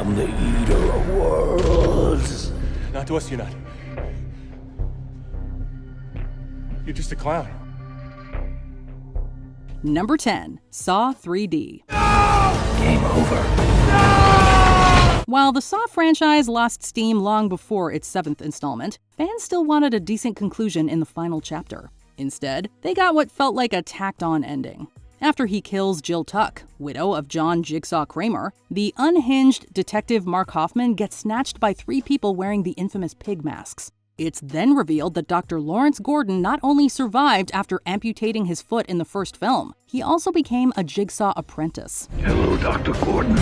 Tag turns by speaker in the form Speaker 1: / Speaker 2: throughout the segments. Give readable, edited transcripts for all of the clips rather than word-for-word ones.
Speaker 1: am the eater of worlds.
Speaker 2: Not to us, you're not. You're just a clown.
Speaker 3: Number 10. Saw 3D.
Speaker 1: Game over.
Speaker 3: While the Saw franchise lost steam long before its 7th installment, fans still wanted a decent conclusion in the final chapter. Instead, they got what felt like a tacked-on ending. After he kills Jill Tuck, widow of John Jigsaw Kramer, the unhinged detective Mark Hoffman gets snatched by 3 people wearing the infamous pig masks. It's then revealed that Dr. Lawrence Gordon not only survived after amputating his foot in the first film, he also became a Jigsaw apprentice.
Speaker 1: Hello, Dr. Gordon.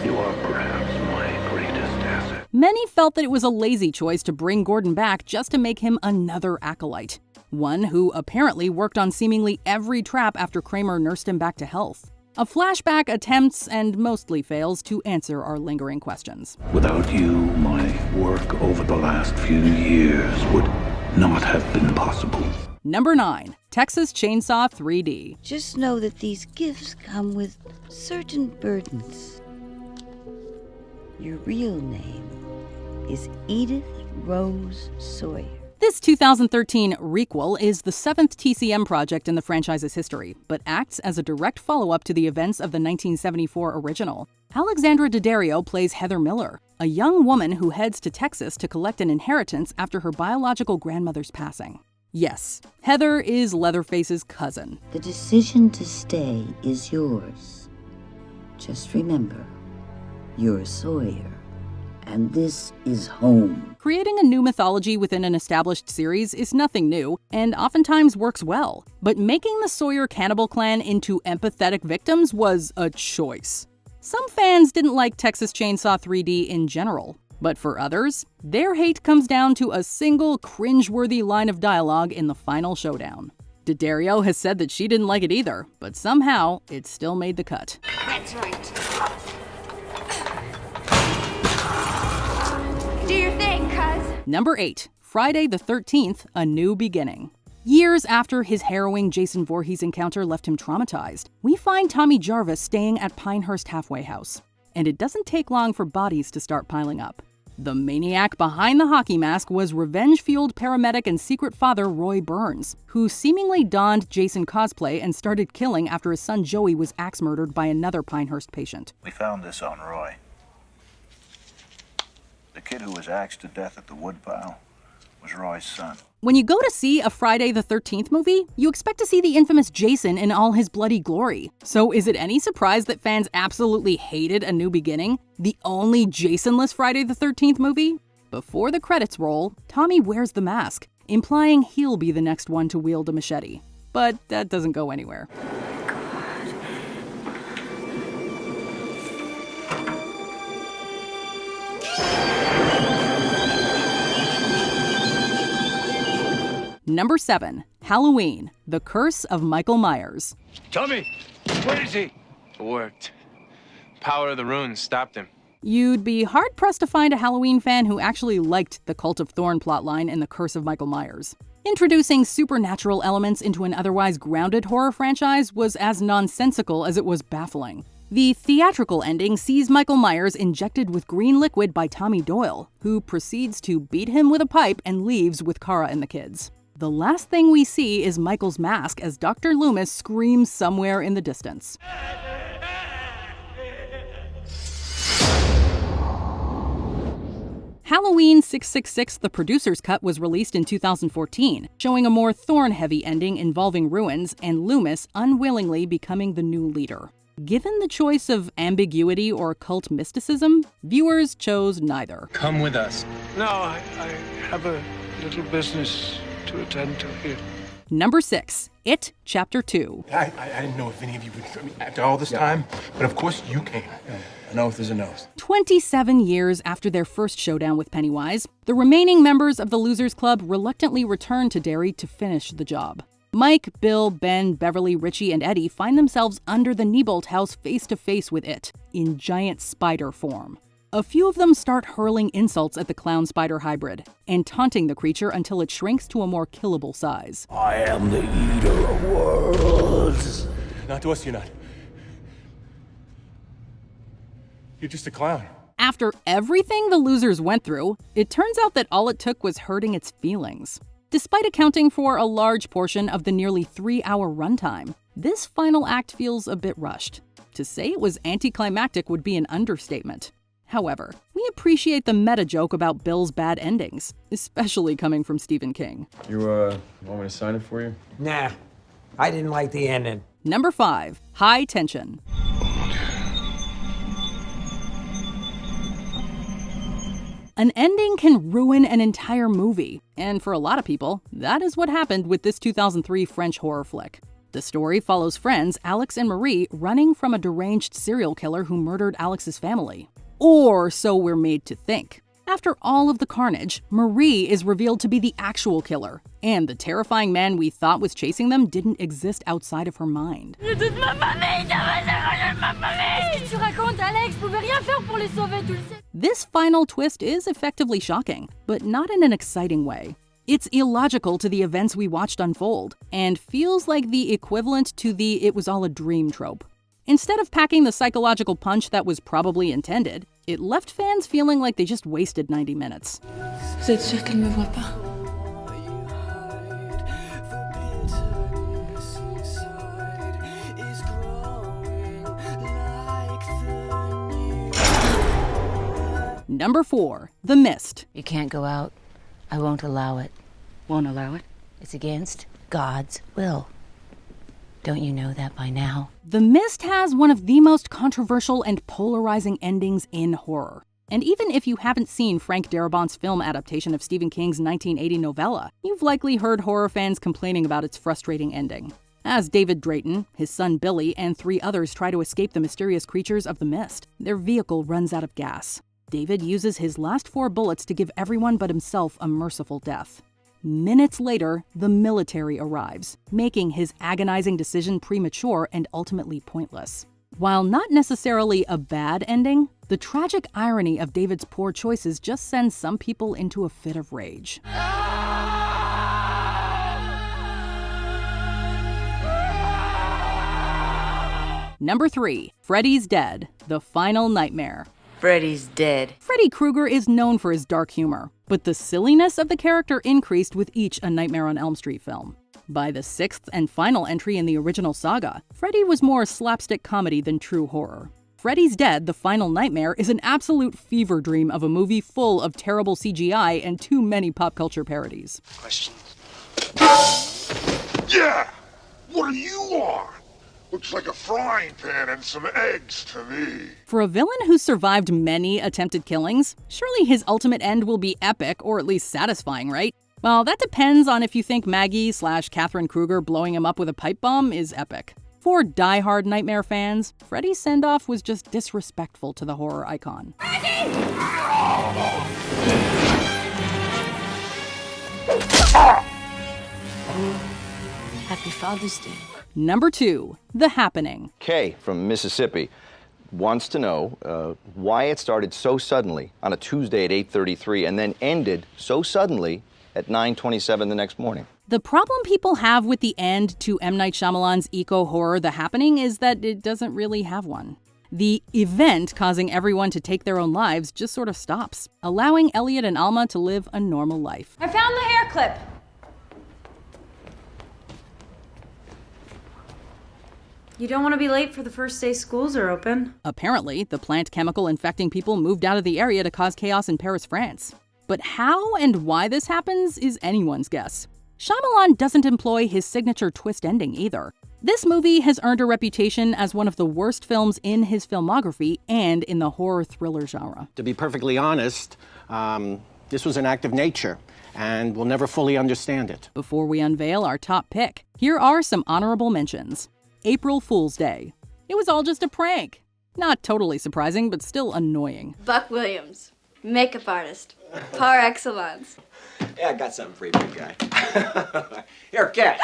Speaker 1: You are perhaps my greatest asset.
Speaker 3: Many felt that it was a lazy choice to bring Gordon back just to make him another acolyte. One who apparently worked on seemingly every trap after Kramer nursed him back to health. A flashback attempts and mostly fails to answer our lingering questions.
Speaker 1: Without you, my work over the last few years would not have been possible.
Speaker 3: Number 9. Texas Chainsaw 3D.
Speaker 4: Just know that these gifts come with certain burdens. Your real name is Edith Rose Sawyer.
Speaker 3: This 2013 requel is the 7th TCM project in the franchise's history, but acts as a direct follow-up to the events of the 1974 original. Alexandra Daddario plays Heather Miller, a young woman who heads to Texas to collect an inheritance after her biological grandmother's passing. Yes, Heather is Leatherface's cousin.
Speaker 4: The decision to stay is yours. Just remember, you're Sawyer, and this is home.
Speaker 3: Creating a new mythology within an established series is nothing new, and oftentimes works well. But making the Sawyer cannibal clan into empathetic victims was a choice. Some fans didn't like Texas Chainsaw 3D in general, but for others, their hate comes down to a single cringeworthy line of dialogue in the final showdown. Daddario has said that she didn't like it either, but somehow it still made the cut.
Speaker 5: That's right. Do your thing, cuz.
Speaker 3: Number 8. Friday the 13th, A New Beginning. Years after his harrowing Jason Voorhees encounter left him traumatized, we find Tommy Jarvis staying at Pinehurst Halfway House. And it doesn't take long for bodies to start piling up. The maniac behind the hockey mask was revenge-fueled paramedic and secret father Roy Burns, who seemingly donned Jason cosplay and started killing after his son Joey was axe-murdered by another Pinehurst patient.
Speaker 6: We found this on Roy. The kid who was axed to death at the woodpile was Roy's son.
Speaker 3: When you go to see a Friday the 13th movie, you expect to see the infamous Jason in all his bloody glory. So is it any surprise that fans absolutely hated A New Beginning, the only Jason-less Friday the 13th movie? Before the credits roll, Tommy wears the mask, implying he'll be the next one to wield a machete. But that doesn't go anywhere. Number 7. Halloween, The Curse of Michael Myers.
Speaker 7: Tommy, where is he? It worked. Power of the runes stopped him.
Speaker 3: You'd be hard-pressed to find a Halloween fan who actually liked the Cult of Thorn plotline in The Curse of Michael Myers. Introducing supernatural elements into an otherwise grounded horror franchise was as nonsensical as it was baffling. The theatrical ending sees Michael Myers injected with green liquid by Tommy Doyle, who proceeds to beat him with a pipe and leaves with Kara and the kids. The last thing we see is Michael's mask as Dr. Loomis screams somewhere in the distance. Halloween 666, the producer's cut, was released in 2014, showing a more Thorn-heavy ending involving ruins and Loomis unwillingly becoming the new leader. Given the choice of ambiguity or cult mysticism, viewers chose neither.
Speaker 7: Come with us.
Speaker 2: No, I have a little business to attend to here.
Speaker 3: Number 6. It, Chapter 2.
Speaker 2: I didn't know if any of you would, after all this time, but of course you came.
Speaker 7: An oath is an oath.
Speaker 3: 27 years after their first showdown with Pennywise, the remaining members of the Losers Club reluctantly return to Derry to finish the job. Mike, Bill, Ben, Beverly, Richie, and Eddie find themselves under the Neibolt house face-to-face with it, in giant spider form. A few of them start hurling insults at the clown-spider hybrid, and taunting the creature until it shrinks to a more killable size.
Speaker 1: I am the eater of worlds.
Speaker 2: Not to us, you're not.
Speaker 8: You're just a clown.
Speaker 3: After everything the losers went through, it turns out that all it took was hurting its feelings. Despite accounting for a large portion of the nearly 3-hour runtime, this final act feels a bit rushed. To say it was anticlimactic would be an understatement. However, we appreciate the meta joke about Bill's bad endings, especially coming from Stephen King.
Speaker 9: You, want me to sign it for you?
Speaker 10: Nah, I didn't like the ending.
Speaker 3: Number 5. High Tension. An ending can ruin an entire movie, and for a lot of people, that is what happened with this 2003 French horror flick. The story follows friends Alex and Marie running from a deranged serial killer who murdered Alex's family. Or so we're made to think. After all of the carnage, Marie is revealed to be the actual killer, and the terrifying man we thought was chasing them didn't exist outside of her mind. This final twist is effectively shocking, but not in an exciting way. It's illogical to the events we watched unfold, and feels like the equivalent to the "it was all a dream" trope. Instead of packing the psychological punch that was probably intended, it left fans feeling like they just wasted 90 minutes.
Speaker 11: Vous êtes sûr qu'elle me voit pas?
Speaker 3: Number 4. The Mist.
Speaker 12: You can't go out. I won't allow it.
Speaker 4: Won't allow it?
Speaker 12: It's against God's will. Don't you know that by now?
Speaker 3: The Mist has one of the most controversial and polarizing endings in horror. And even if you haven't seen Frank Darabont's film adaptation of Stephen King's 1980 novella, you've likely heard horror fans complaining about its frustrating ending. As David Drayton, his son Billy, and 3 others try to escape the mysterious creatures of the Mist, their vehicle runs out of gas. David uses his last 4 bullets to give everyone but himself a merciful death. Minutes later, the military arrives, making his agonizing decision premature and ultimately pointless. While not necessarily a bad ending, the tragic irony of David's poor choices just sends some people into a fit of rage. Number 3. Freddys Dead, The Final Nightmare.
Speaker 4: Freddys Dead.
Speaker 3: Freddy Krueger is known for his dark humor, but the silliness of the character increased with each A Nightmare on Elm Street film. By the 6th and final entry in the original saga, Freddy was more slapstick comedy than true horror. Freddys Dead, The Final Nightmare is an absolute fever dream of a movie full of terrible CGI and too many pop culture parodies.
Speaker 13: Questions? Yeah! What do you want? Looks like a frying pan and some eggs to me.
Speaker 3: For a villain who's survived many attempted killings, surely his ultimate end will be epic, or at least satisfying, right? Well, that depends on if you think Maggie/Catherine Krueger blowing him up with a pipe bomb is epic. For die-hard Nightmare fans, Freddy's send-off was just disrespectful to the horror icon.
Speaker 12: Happy Father's Day.
Speaker 3: Number 2. The Happening.
Speaker 14: Kay from Mississippi wants to know why it started so suddenly on a Tuesday at 8:33 and then ended so suddenly at 9:27 the next morning.
Speaker 3: The problem people have with the end to M. Night Shyamalan's eco-horror The Happening is that it doesn't really have one. The event causing everyone to take their own lives just sort of stops, allowing Elliot and Alma to live a normal life.
Speaker 5: I found the hair clip. You don't want to be late for the first day schools are open.
Speaker 3: Apparently, the plant chemical infecting people moved out of the area to cause chaos in Paris, France. But how and why this happens is anyone's guess. Shyamalan doesn't employ his signature twist ending either. This movie has earned a reputation as one of the worst films in his filmography and in the horror thriller genre.
Speaker 15: To be perfectly honest, this was an act of nature, and we'll never fully understand it.
Speaker 3: Before we unveil our top pick, here are some honorable mentions. April Fool's Day. It was all just a prank. Not totally surprising, but still annoying.
Speaker 5: Buck Williams, makeup artist, par excellence.
Speaker 10: Yeah, I got something for you, big guy. Here, catch.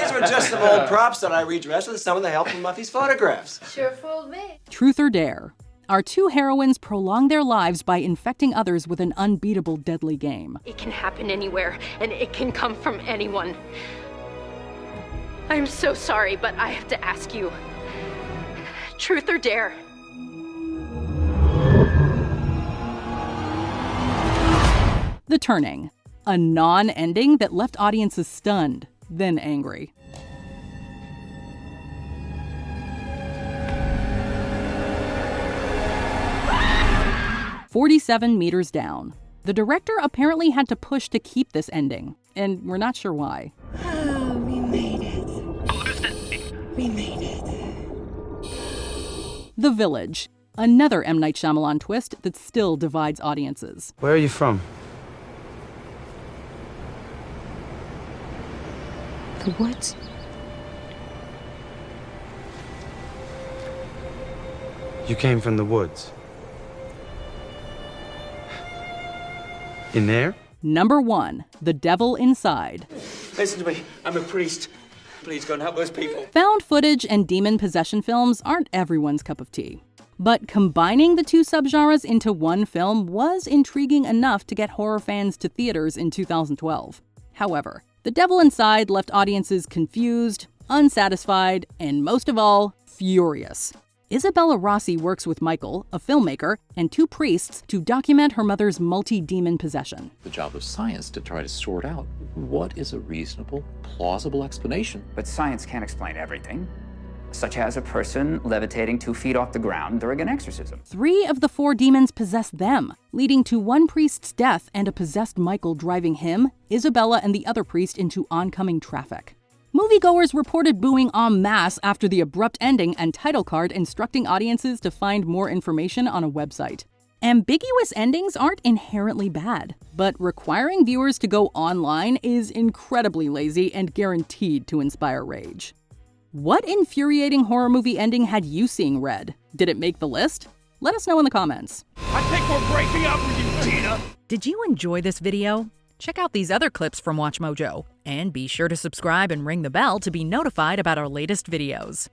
Speaker 10: These were just some old props that I redressed with some of the help from Muffy's photographs.
Speaker 5: Sure fooled me.
Speaker 3: Truth or Dare. Our 2 heroines prolong their lives by infecting others with an unbeatable deadly game.
Speaker 16: It can happen anywhere, and it can come from anyone. I'm so sorry, but I have to ask you. Truth or dare?
Speaker 3: The Turning, a non-ending that left audiences stunned, then angry. "47 Meters Down." The director apparently had to push to keep this ending, and we're not sure why.
Speaker 11: Oh, we made it. We made it.
Speaker 3: The Village, another M. Night Shyamalan twist that still divides audiences.
Speaker 7: Where are you from?
Speaker 11: The woods.
Speaker 7: You came from the woods. In there?
Speaker 3: Number 1, The Devil Inside.
Speaker 10: Listen to me. I'm a priest. Please go and help those people.
Speaker 3: Found footage and demon possession films aren't everyone's cup of tea. But combining the two subgenres into one film was intriguing enough to get horror fans to theaters in 2012. However, The Devil Inside left audiences confused, unsatisfied, and most of all, furious. Isabella Rossi works with Michael, a filmmaker, and 2 priests to document her mother's multi-demon possession.
Speaker 8: The job of science to try to sort out what is a reasonable, plausible explanation.
Speaker 17: But science can't explain everything, such as a person levitating 2 feet off the ground during an exorcism.
Speaker 3: 3 of the 4 demons possess them, leading to one priest's death and a possessed Michael driving him, Isabella, and the other priest into oncoming traffic. Moviegoers reported booing en masse after the abrupt ending and title card instructing audiences to find more information on a website. Ambiguous endings aren't inherently bad, but requiring viewers to go online is incredibly lazy and guaranteed to inspire rage. What infuriating horror movie ending had you seeing Red? Did it make the list? Let us know in the comments.
Speaker 2: I think we're breaking up with you, Tina.
Speaker 3: Did you enjoy this video? Check out these other clips from WatchMojo, and be sure to subscribe and ring the bell to be notified about our latest videos.